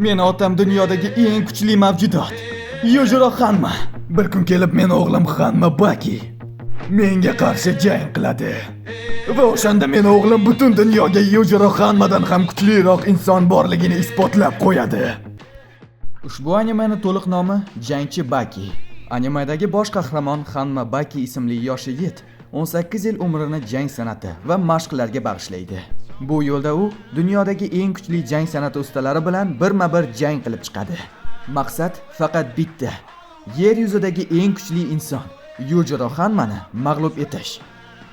Meni otam dunyodagi eng kuchli mavjudot. Yujiro Hanma. Bir kun kelib meni o'g'lim Hanma Baki menga qarshi jang qiladi. Va o'shanda meni o'g'lim butun dunyoga Yujiro Hanmadan ham kuchliroq inson borligini isbotlab qo'yadi. Ushbu animening to'liq nomi Jangchi Baki. Animedagi bosh qahramon Hanma Baki ismli yosh yigit 18 yil umrini jang san'ati va mashqlarga bag'ishlaydi. Bu yo'lda u dunyodagi eng kuchli jang san'ati ustalari bilan birma-bir jang qilib chiqadi. Maqsad faqat bitta: yer yuzidagi eng kuchli inson Yujiro Hanmani mag'lub etish.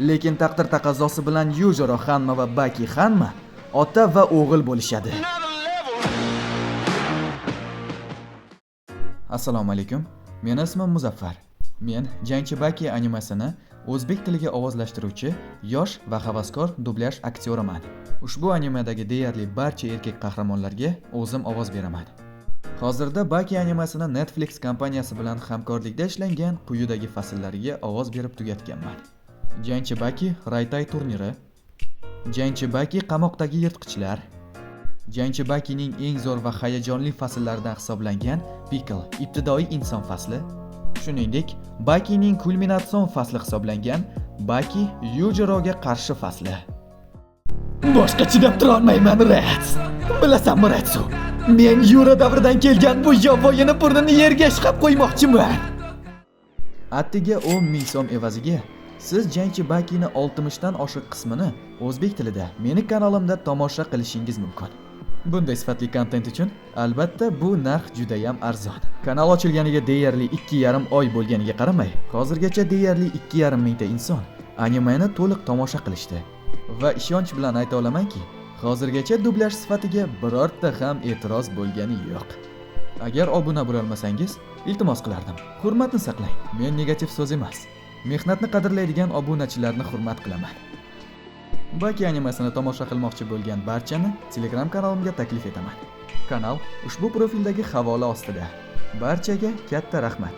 Lekin taqdir taqozosi bilan Yujiro Hanma va Baki Hanma ota va o'g'il bo'lishadi. Assalomu alaykum. Meni ismim Muzaffar. Men Jangchi Baki animasini o'zbek tiliga ovozlashtiruvchi yosh va havaskor dublyaj aktyoriman. Ushbu animedagi deyarli barcha erkak qahramonlarga o'zim ovoz beraman. Hozirda Baki animasini Netflix kompaniyasi bilan hamkorlikda ishlangan quyidagi fasllariga ovoz berib tugatganman. Jangchi Baki Raytay turniri, Jangchi Baki qamoqdagi yirtqichlar, Jangchi Bakining eng zo'r va hayajonli fasllaridan hisoblangan Pickle ibtidoiy inson fasli, shuningdek Bakining kulminatsion fasli hisoblangan Baki Yujiroga qarshi fasli. Boshqa chidab tura olmayman, Rats. Bilasanmi, Ratsu? Men Yura davridan kelgan bu yovvoyini burnini yerga shqab qo'ymoqchiman. Attiga 10 ming so'm evaziga siz Jangchi Bakini 60 dan oshiq qismini o'zbek tilida meni kanalimda tomosha qilishingiz mumkin. Bunday sifatli kontent uchun albatta bu narx juda ham arzon. Kanal ochilganiga deyarli 2,5 oy bo'lganiga qaramay, hozirgacha deyarli 2,5 mingta inson animeni to'liq tomosha qilishdi. Va ishonch bilan ayta olamanki, hozirgacha dublyaj sifatiga birorta ham e'tiroz bo'lgani yo'q. Agar obuna bo'la olmasangiz, iltimos qilardim, hurmatni saqlang. Men negativ so'z emas, mehnatni qadrlaydigan obunachilarni hurmat qilaman. Baki animasini tomosha qilmoqchi bo'lgan barchani Telegram kanalimga taklif etaman. Kanal ushbu profildagi havola ostida. Barchaga katta rahmat.